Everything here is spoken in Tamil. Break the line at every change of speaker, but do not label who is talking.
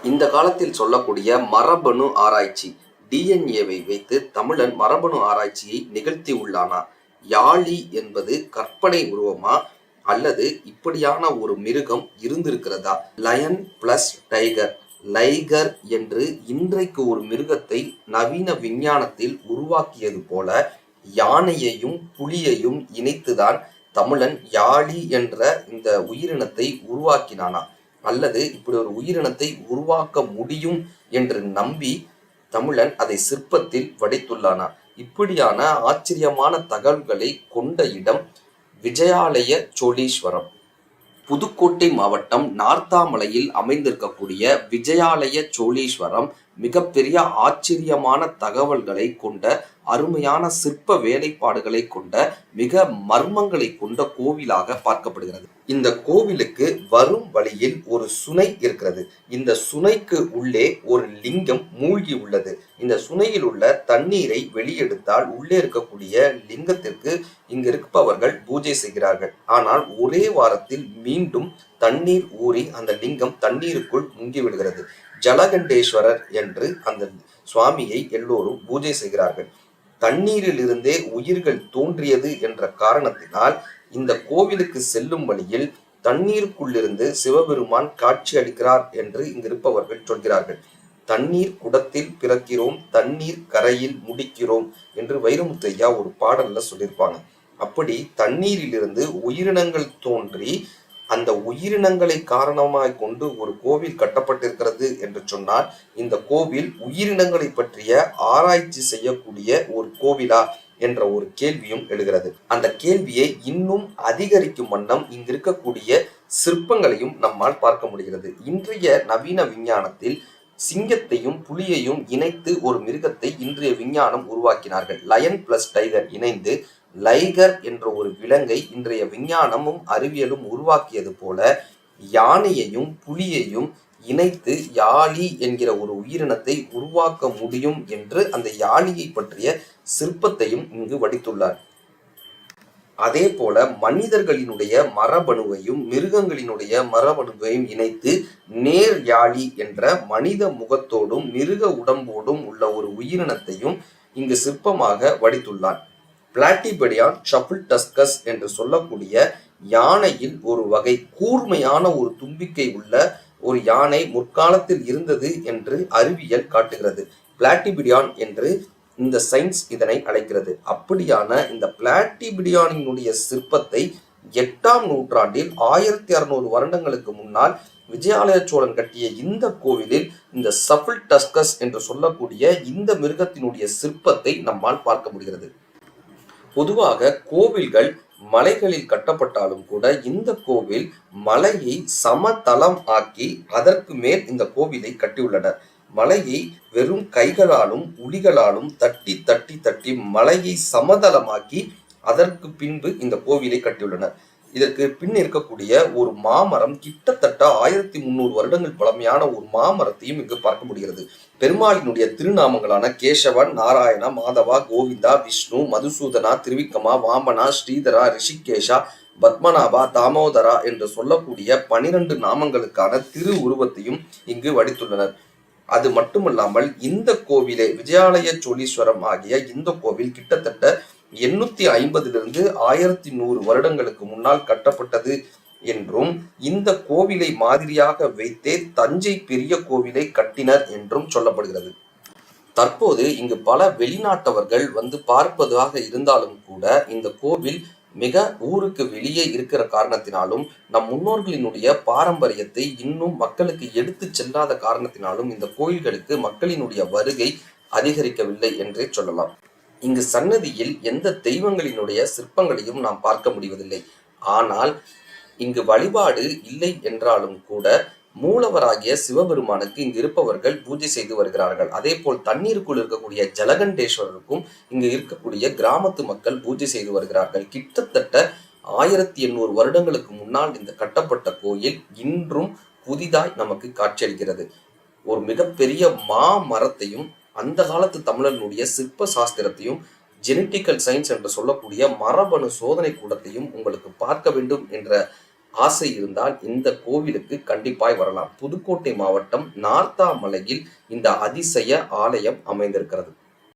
இந்த காலத்தில் சொல்லக்கூடிய மரபணு ஆராய்ச்சி டிஎன்ஏவை வைத்து தமிழன் மரபணு ஆராய்ச்சியை நிகழ்த்தி உள்ளானா? யாழி என்பது கற்பனை உருவமா அல்லது இப்படியான ஒரு மிருகம் இருந்திருக்கிறதா? லயன் பிளஸ் டைகர், லைகர் என்று இன்றைக்கு ஒரு மிருகத்தை நவீன விஞ்ஞானத்தில் உருவாக்கியது போல யானையையும் புலியையும் இணைத்துதான் தமிழன் யாழி என்ற இந்த உயிரினத்தை உருவாக்கினானா? அல்லது இப்படி ஒரு உயிரினத்தை உருவாக்க முடியும் என்று நம்பி தமிழன் அதை சிற்பத்தில் வடித்துள்ளானா? இப்படியான ஆச்சரியமான தகவல்களை கொண்ட இடம் விஜயாலய சோழீஸ்வரம். புதுக்கோட்டை மாவட்டம் நார்த்தாமலையில் அமைந்திருக்கக்கூடிய விஜயாலய சோழீஸ்வரம் மிகப்பெரிய ஆச்சரியமான தகவல்களை கொண்ட அருமையான சிற்ப வேலைப்பாடுகளை கொண்ட மிக மர்மங்களை கொண்ட கோவிலாக பார்க்கப்படுகிறது. இந்த கோவிலுக்கு வரும் வழியில் ஒரு சுனை இருக்கிறது. இந்த சுனைக்கு உள்ளே ஒரு லிங்கம் மூழ்கி உள்ளது. இந்த சுனையில் உள்ள தண்ணீரை வெளியெடுத்தால் உள்ளே இருக்கக்கூடிய லிங்கத்திற்கு இங்கு இருப்பவர்கள் பூஜை செய்கிறார்கள். ஆனால் ஒரே வாரத்தில் மீண்டும் தண்ணீர் ஊறி அந்த லிங்கம் தண்ணீருக்குள் முங்கி விடுகிறது. ஜலகண்டேஸ்வரர் என்று அந்த சுவாமியை எல்லோரும் பூஜை செய்கிறார்கள். தண்ணீரில் இருந்தே உயிர்கள் தோன்றியது என்ற காரணத்தினால் இந்த கோவிலுக்கு செல்லும் வழியில் தண்ணீருக்குள்ளிருந்து சிவபெருமான் காட்சி அளிக்கிறார் என்று இங்கிருப்பவர்கள் சொல்கிறார்கள். தண்ணீர் குடத்தில் பிறக்கிறோம், தண்ணீர் கரையில் முடிக்கிறோம் என்று வைரமுத்தையா ஒரு பாடல்ல சொல்லியிருப்பாங்க. அப்படி தண்ணீரிலிருந்து உயிரினங்கள் தோன்றி அந்த உயிரினங்களை காரணமாய் கொண்டு ஒரு கோவில் கட்டப்பட்டிருக்கிறது என்று சொன்னால் இந்த கோவில் உயிரினங்களை பற்றிய ஆராய்ச்சி செய்யக்கூடிய ஒரு கோவிலா என்ற ஒரு கேள்வியும் எழுகிறது. அந்த கேள்வியை இன்னும் அதிகரிக்கும் வண்ணம் இங்கு இருக்கக்கூடிய சிற்பங்களையும் நம்மால் பார்க்க முடிகிறது. இன்றைய நவீன விஞ்ஞானத்தில் சிங்கத்தையும் புலியையும் இணைத்து ஒரு மிருகத்தை இன்றைய விஞ்ஞானம் உருவாக்கினார்கள். லயன் பிளஸ் டைகர் இணைந்து லைகர் என்ற ஒரு விலங்கை இன்றைய விஞ்ஞானமும் அறிவியலும் உருவாக்கியது போல யானையையும் புலியையும் இணைத்து யாழி என்கிற ஒரு உயிரினத்தை உருவாக்க முடியும் என்று அந்த யாழியை பற்றிய சிற்பத்தையும் இங்கு வடித்துள்ளார். அதே போல மனிதர்களினுடைய மரபணுவையும் மிருகங்களினுடைய மரபணுவையும் இணைத்து நேர் யாழி என்ற மனித முகத்தோடும் மிருக உடம்போடும் உள்ள ஒரு உயிரினத்தையும் இங்கு சிற்பமாக வடித்துள்ளார். பிளாட்டிபெடியான் ஷஃபில்டஸ்கஸ் என்று சொல்லக்கூடிய யானையில் ஒரு வகை கூர்மையான ஒரு தும்பிக்கை உள்ள ஒரு யானை முற்காலத்தில் இருந்தது என்று அறிவியல் காட்டுகிறது. பிளாட்டிபிடியான் என்று இந்த சயின்ஸ் இதனை அழைக்கிறது. அப்படியான இந்த பிளாட்டிபிடியானினுடைய சிற்பத்தை 8ஆம் நூற்றாண்டில் 1600 வருடங்களுக்கு முன்னால் விஜயாலய சோழன் கட்டிய இந்த கோவிலில் இந்த ஷஃபில்டஸ்கஸ் என்று சொல்லக்கூடிய இந்த மிருகத்தினுடைய சிற்பத்தை நம்மால் பார்க்க முடிகிறது. பொதுவாக கோவில்கள் மலைகளில் கட்டப்பட்டாலும் கூட இந்த கோவில் மலையை சமதளம் ஆக்கி அதற்கு மேல் இந்த கோவிலை கட்டியுள்ளனர். மலையை வெறும் கைகளாலும் உளிகளாலும் தட்டி தட்டி தட்டி மலையை சமதளமாக்கி அதற்கு பின்பு இந்த கோவிலை கட்டியுள்ளனர். இதற்கு பின் இருக்கக்கூடிய ஒரு மாமரம் கிட்டத்தட்ட 1300 வருடங்கள் பழமையான ஒரு மாமரத்தையும் இங்கு பார்க்க முடிகிறது. பெருமாளினுடைய திருநாமங்களான கேசவன், நாராயணா, மாதவா, கோவிந்தா, விஷ்ணு, மதுசூதனா, திருவிக்கமா, வாமனா, ஸ்ரீதரா, ரிஷிகேஷா, பத்மநாபா, தாமோதரா என்று சொல்லக்கூடிய 12 நாமங்களுக்கான திரு உருவத்தையும் இங்கு வடித்துள்ளனர். அது மட்டுமல்லாமல் இந்த கோவிலே விஜயாலய சோழீஸ்வரம் ஆகிய இந்த கோவில் கிட்டத்தட்ட 850 1100 வருடங்களுக்கு முன்னால் கட்டப்பட்டது என்றும் இந்த கோவிலை மாதிரியாக வைத்தே தஞ்சை பெரிய கோவிலை கட்டினர் என்றும் சொல்லப்படுகிறது. தற்போது இங்கு பல வெளிநாட்டவர்கள் வந்து பார்ப்பதாக இருந்தாலும் கூட இந்த கோவில் மிக ஊருக்கு வெளியே இருக்கிற காரணத்தினாலும் நம் முன்னோர்களினுடைய பாரம்பரியத்தை இன்னும் மக்களுக்கு எடுத்து செல்லாத காரணத்தினாலும் இந்த கோயில்களுக்கு மக்களினுடைய வருகை அதிகரிக்கவில்லை என்றே சொல்லலாம். இங்கு சன்னதியில் எந்த தெய்வங்களினுடைய சிற்பங்களையும் நாம் பார்க்க முடிவதில்லை. ஆனால் இங்கு வழிபாடு இல்லை என்றாலும் கூட மூலவராகிய சிவபெருமானுக்கு இங்கு இருப்பவர்கள் பூஜை செய்து வருகிறார்கள். அதே போல் தண்ணீருக்குள் இருக்கக்கூடிய ஜலகண்டேஸ்வரருக்கும் இங்கு இருக்கக்கூடிய கிராமத்து மக்கள் பூஜை செய்து வருகிறார்கள். கிட்டத்தட்ட 1800 வருடங்களுக்கு முன்னால் இந்த கட்டப்பட்ட கோயில் இன்றும் புதிதாய் நமக்கு காட்சியளிக்கிறது. ஒரு மிகப்பெரிய மாமரத்தையும் அந்த காலத்து தமிழர்களுடைய சிற்ப சாஸ்திரத்தையும் ஜெனட்டிக்கல் சயின்ஸ் என்று சொல்லக்கூடிய மரபணு சோதனை கூடத்தையும் உங்களுக்கு பார்க்க வேண்டும் என்ற ஆசை இருந்தால் இந்த கோவிலுக்கு கண்டிப்பாய் வரலாம். புதுக்கோட்டை மாவட்டம் நார்த்தாமலையில் இந்த அதிசய ஆலயம் அமைந்திருக்கிறது.